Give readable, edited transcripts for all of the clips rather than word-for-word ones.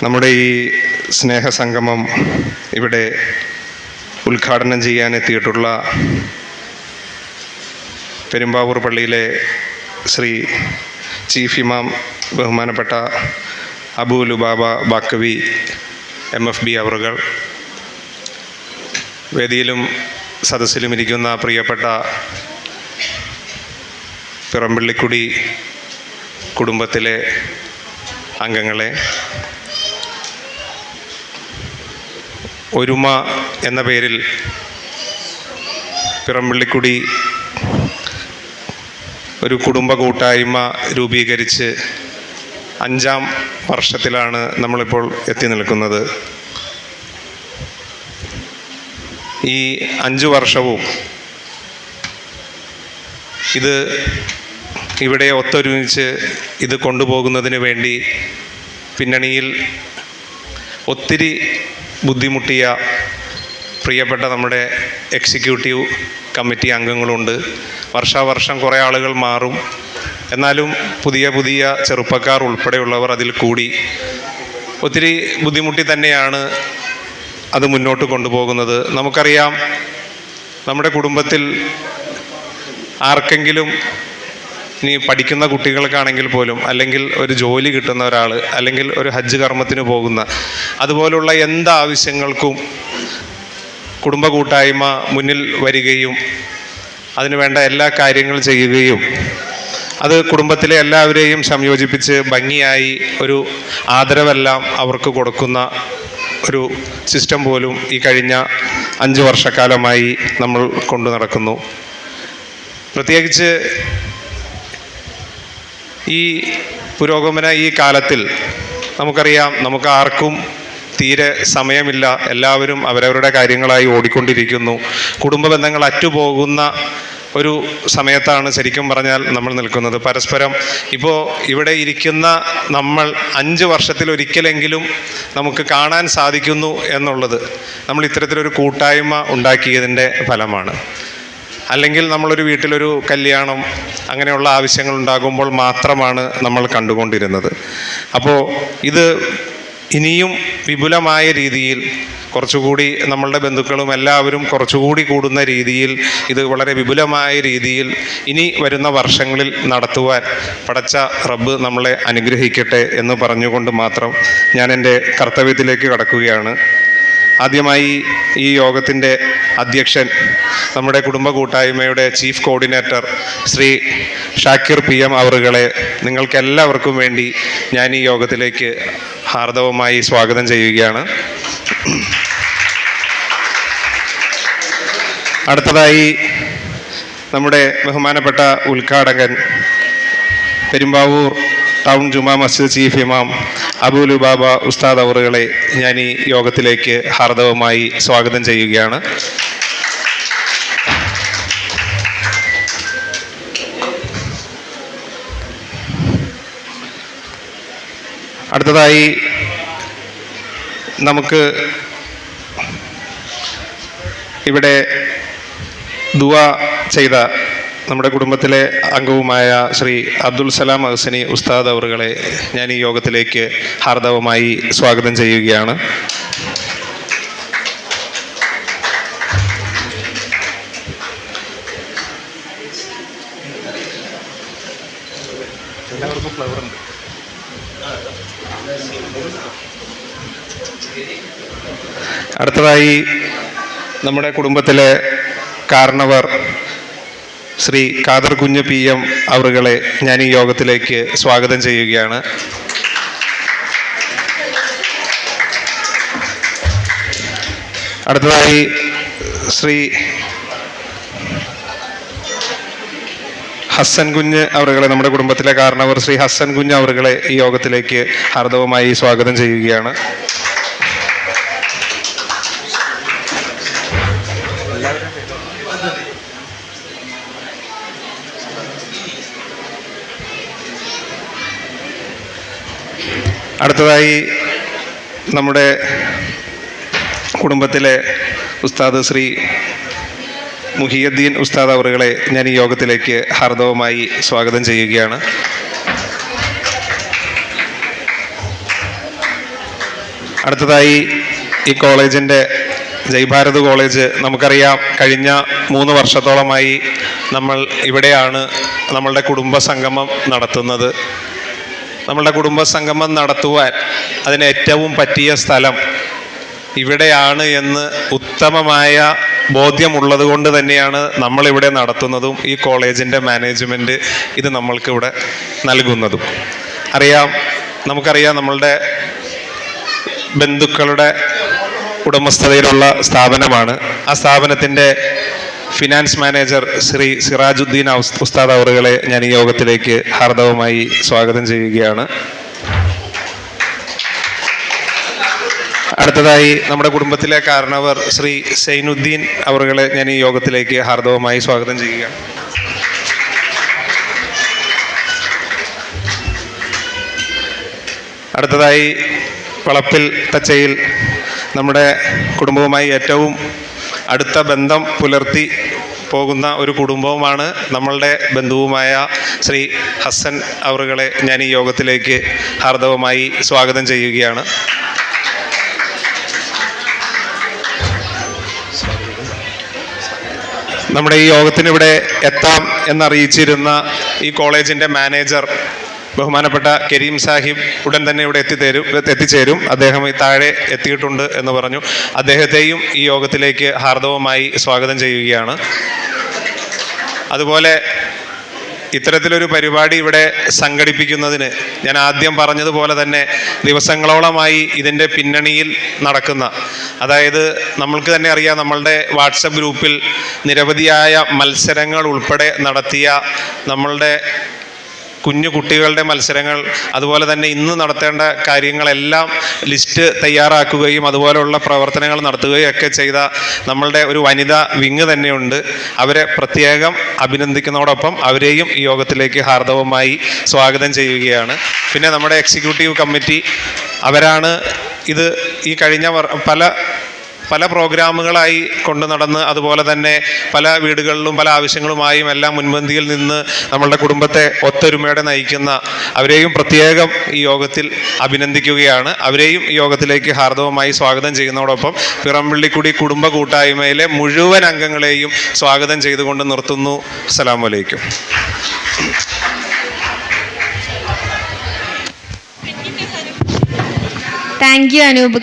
നമ്മുടെ ഈ സ്നേഹസംഗമം ഇവിടെ ഉദ്ഘാടനം ചെയ്യാനെത്തിയിട്ടുള്ള പെരുമ്പാവൂർ പള്ളിയിലെ ശ്രീ ചീഫ് ഇമാം ബഹുമാനപ്പെട്ട അബൂ ലുബാബ ബാക്കവി MFB അവറുകൾ, വേദിയിലും സദസ്സിലും ഇരിക്കുന്ന പ്രിയപ്പെട്ട പിറമ്പിള്ളിക്കുടി കുടുംബത്തിലെ അംഗങ്ങളെ, ഒരുമ എന്ന പേരിൽ പിറമ്പിള്ളിക്കുടി ഒരു കുടുംബ കൂട്ടായ്മ രൂപീകരിച്ച് 5ാം വർഷത്തിലാണ് നമ്മളിപ്പോൾ എത്തി നിൽക്കുന്നത്. ഈ 5 വർഷവും ഇത് ഇവിടെ ഒത്തൊരുമിച്ച് ഇത് കൊണ്ടുപോകുന്നതിന് വേണ്ടി പിന്നണിയിൽ ഒത്തിരി ബുദ്ധിമുട്ടിയ പ്രിയപ്പെട്ട നമ്മുടെ എക്സിക്യൂട്ടീവ് കമ്മിറ്റി അംഗങ്ങളുണ്ട്. വർഷാവർഷം കുറേ ആളുകൾ മാറും, എന്നാലും പുതിയ പുതിയ ചെറുപ്പക്കാർ ഉൾപ്പെടെയുള്ളവർ അതിൽ കൂടി ഒത്തിരി ബുദ്ധിമുട്ടി തന്നെയാണ് അത് മുന്നോട്ട് കൊണ്ടുപോകുന്നത്. നമുക്കറിയാം, നമ്മുടെ കുടുംബത്തിൽ ആർക്കെങ്കിലും, ഇനി പഠിക്കുന്ന കുട്ടികൾക്കാണെങ്കിൽ പോലും, അല്ലെങ്കിൽ ഒരു ജോലി കിട്ടുന്ന ഒരാൾ, അല്ലെങ്കിൽ ഒരു ഹജ്ജ് കർമ്മത്തിന് പോകുന്ന, അതുപോലുള്ള എന്താവശ്യങ്ങൾക്കും കുടുംബ കൂട്ടായ്മ മുന്നിൽ വരികയും അതിനുവേണ്ട എല്ലാ കാര്യങ്ങൾ ചെയ്യുകയും അത് കുടുംബത്തിലെ എല്ലാവരെയും സംയോജിപ്പിച്ച് ഭംഗിയായി ഒരു ആദരവെല്ലാം അവർക്ക് കൊടുക്കുന്ന ഒരു സിസ്റ്റം പോലും ഈ കഴിഞ്ഞ 5 വർഷക്കാലമായി നമ്മൾ കൊണ്ടു നടക്കുന്നു. പ്രത്യേകിച്ച് ഈ പുരോഗമന ഈ കാലത്തിൽ നമുക്കറിയാം, നമുക്ക് ആർക്കും തീരെ സമയമില്ല. എല്ലാവരും അവരവരുടെ കാര്യങ്ങളായി ഓടിക്കൊണ്ടിരിക്കുന്നു. കുടുംബ ബന്ധങ്ങൾ അറ്റുപോകുന്ന ഒരു സമയത്താണ് ശരിക്കും പറഞ്ഞാൽ നമ്മൾ നിൽക്കുന്നത്. പരസ്പരം ഇപ്പോൾ ഇവിടെ ഇരിക്കുന്ന നമ്മൾ 5 വർഷത്തിലൊരിക്കലെങ്കിലും നമുക്ക് കാണാൻ സാധിക്കുന്നു എന്നുള്ളത് നമ്മൾ ഇത്തരത്തിലൊരു കൂട്ടായ്മ ഉണ്ടാക്കിയതിൻ്റെ ഫലമാണ്. അല്ലെങ്കിൽ നമ്മളൊരു വീട്ടിലൊരു കല്യാണം, അങ്ങനെയുള്ള ആവശ്യങ്ങൾ ഉണ്ടാകുമ്പോൾ മാത്രമാണ് നമ്മൾ കണ്ടുകൊണ്ടിരുന്നത്. അപ്പോൾ ഇത് ഇനിയും വിപുലമായ രീതിയിൽ കുറച്ചുകൂടി നമ്മളുടെ ബന്ധുക്കളും എല്ലാവരും കുറച്ചുകൂടി കൂടുന്ന രീതിയിൽ ഇത് വളരെ വിപുലമായ രീതിയിൽ ഇനി വരുന്ന വർഷങ്ങളിൽ നടത്തുവാൻ പടച്ച റബ്ബ് നമ്മളെ അനുഗ്രഹിക്കട്ടെ എന്ന് പറഞ്ഞുകൊണ്ട് മാത്രം ഞാൻ എൻ്റെ കർത്തവ്യത്തിലേക്ക് കടക്കുകയാണ്. ആദ്യമായി ഈ യോഗത്തിൻ്റെ അധ്യക്ഷൻ, നമ്മുടെ കുടുംബ കൂട്ടായ്മയുടെ chief coordinator Shri Shakir PM അവറുകളെ നിങ്ങൾക്കെല്ലാവർക്കും വേണ്ടി ഞാൻ ഈ യോഗത്തിലേക്ക് ഹാർദവമായി സ്വാഗതം ചെയ്യുകയാണ്. അടുത്തതായി നമ്മുടെ ബഹുമാനപ്പെട്ട ഉദ്ഘാടകൻ, പെരുമ്പാവൂർ ടൗൺ ജുമാ മസ്ജിദ് ചീഫ് ഇമാം അബൂ ലുബാബ ഉസ്താദ് അവറുകളെ ഞാൻ ഈ യോഗത്തിലേക്ക് ഹാർദവമായി സ്വാഗതം ചെയ്യുകയാണ്. അടുത്തതായി നമുക്ക് ഇവിടെ ദുആ ചെയ്ത നമ്മുടെ കുടുംബത്തിലെ അംഗവുമായ ശ്രീ അബ്ദുൽ സലാം അഹ്സനി ഉസ്താദ് അവറുകളെ ഞാൻ ഈ യോഗത്തിലേക്ക് ഹാർദവമായി സ്വാഗതം ചെയ്യുകയാണ്. അടുത്തതായി നമ്മുടെ കുടുംബത്തിലെ കാരണവർ ശ്രീ ഖാദർ കുഞ്ഞ് PM അവറുകളെ ഞാൻ ഈ യോഗത്തിലേക്ക് സ്വാഗതം ചെയ്യുകയാണ്. അടുത്തതായി ശ്രീ ഹസ്സൻ കുഞ്ഞ് അവറുകളെ, നമ്മുടെ കുടുംബത്തിലെ കാരണവർ ശ്രീ ഹസ്സൻ കുഞ്ഞ് അവറുകളെ ഈ യോഗത്തിലേക്ക് ഹാർദവമായി സ്വാഗതം ചെയ്യുകയാണ്. അടുത്തതായി നമ്മുടെ കുടുംബത്തിലെ ഉസ്താദ് ശ്രീ മുഹിയുദ്ദീൻ ഉസ്താദ് അവറുകളെ ഞാൻ ഈ യോഗത്തിലേക്ക് ഹാർദവമായി സ്വാഗതം ചെയ്യുകയാണ്. അടുത്തതായി ഈ കോളേജിൻ്റെ ജയ്ഭാരത് കോളേജ് നമുക്കറിയാം, കഴിഞ്ഞ 3 വർഷത്തോളമായി നമ്മൾ ഇവിടെയാണ് നമ്മളുടെ കുടുംബസംഗമം നടത്തുന്നത്. നമ്മളുടെ കുടുംബസംഗമം നടത്തുവാൻ അതിന് ഏറ്റവും പറ്റിയ സ്ഥലം ഇവിടെയാണ് എന്ന് ഉത്തമമായ ബോധ്യമുള്ളത് കൊണ്ട് തന്നെയാണ് നമ്മളിവിടെ നടത്തുന്നതും ഈ കോളേജിൻ്റെ മാനേജ്മെൻറ്റ് ഇത് നമ്മൾക്കിവിടെ നൽകുന്നതും. നമുക്കറിയാം നമ്മളുടെ ബന്ധുക്കളുടെ ഉടമസ്ഥതയിലുള്ള സ്ഥാപനമാണ്. ആ സ്ഥാപനത്തിൻ്റെ ഫിനാൻസ് മാനേജർ ശ്രീ സിറാജുദ്ദീൻ ഉസ്താദ് അവറുകളെ ഞാൻ ഈ യോഗത്തിലേക്ക് ഹാർദവമായി സ്വാഗതം ചെയ്യുകയാണ്. അടുത്തതായി നമ്മുടെ കുടുംബത്തിലെ കാരണവർ ശ്രീ സൈനുദ്ദീൻ അവറുകളെ ഞാൻ ഈ യോഗത്തിലേക്ക് ഹാർദവമായി സ്വാഗതം ചെയ്യുകയാണ്. അടുത്തതായി വളപ്പിൽ തച്ചയിൽ നമ്മുടെ കുടുംബവുമായി ഏറ്റവും അടുത്ത ബന്ധം പുലർത്തി പോകുന്ന ഒരു കുടുംബവുമാണ് നമ്മളുടെ ബന്ധുവുമായ ശ്രീ ഹസൻ അവറുകളെ ഞാൻ ഈ യോഗത്തിലേക്ക് ഹാർദവമായി സ്വാഗതം ചെയ്യുകയാണ്. നമ്മുടെ ഈ യോഗത്തിനിവിടെ എത്താം എന്നറിയിച്ചിരുന്ന ഈ കോളേജിൻ്റെ മാനേജർ ബഹുമാനപ്പെട്ട കരീം സാഹിബ് ഉടൻ തന്നെ ഇവിടെ എത്തിച്ചേരും. അദ്ദേഹം താഴെ എത്തിയിട്ടുണ്ട് എന്ന് പറഞ്ഞു. അദ്ദേഹത്തെയും ഈ യോഗത്തിലേക്ക് ഹാർദവമായി സ്വാഗതം ചെയ്യുകയാണ്. അതുപോലെ ഇത്തരത്തിലൊരു പരിപാടി ഇവിടെ സംഘടിപ്പിക്കുന്നതിന് ഞാൻ ആദ്യം പറഞ്ഞതുപോലെ തന്നെ ദിവസങ്ങളോളമായി ഇതിൻ്റെ പിന്നണിയിൽ നടക്കുന്ന, അതായത് നമ്മൾക്ക് തന്നെ അറിയാം, നമ്മളുടെ വാട്സപ്പ് ഗ്രൂപ്പിൽ നിരവധിയായ മത്സരങ്ങൾ ഉൾപ്പെടെ നടത്തിയ നമ്മളുടെ കുഞ്ഞു കുട്ടികളുടെ മത്സരങ്ങൾ, അതുപോലെ തന്നെ ഇന്ന് നടത്തേണ്ട കാര്യങ്ങളെല്ലാം ലിസ്റ്റ് തയ്യാറാക്കുകയും അതുപോലെയുള്ള പ്രവർത്തനങ്ങൾ നടത്തുകയും ഒക്കെ ചെയ്ത നമ്മളുടെ ഒരു വനിതാ വിങ് തന്നെയുണ്ട്. അവരെ പ്രത്യേകം അഭിനന്ദിക്കുന്നതോടൊപ്പം അവരെയും ഈ യോഗത്തിലേക്ക് ഹാർദവമായി സ്വാഗതം ചെയ്യുകയാണ്. പിന്നെ നമ്മുടെ എക്സിക്യൂട്ടീവ് കമ്മിറ്റി, അവരാണ് ഇത് ഈ കഴിഞ്ഞ പല പ്രോഗ്രാമുകളായി കൊണ്ടു നടന്ന് അതുപോലെ തന്നെ പല വീടുകളിലും പല ആവശ്യങ്ങളുമായും എല്ലാം മുൻപന്തിയിൽ നിന്ന് നമ്മളുടെ കുടുംബത്തെ ഒത്തൊരുമയോടെ നയിക്കുന്ന അവരെയും പ്രത്യേകം ഈ യോഗത്തിൽ അഭിനന്ദിക്കുകയാണ്. അവരെയും ഈ യോഗത്തിലേക്ക് ഹാർദവമായി സ്വാഗതം ചെയ്യുന്നതോടൊപ്പം പിറമ്പള്ളിക്കുടി കുടുംബ കൂട്ടായ്മയിലെ മുഴുവൻ അംഗങ്ങളെയും സ്വാഗതം ചെയ്തുകൊണ്ട് നിർത്തുന്നു. അസ്സലാമു അലൈക്കും. Thank you Anoop.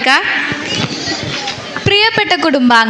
പ്രിയപ്പെട്ട കുടുംബാംഗങ്ങൾ,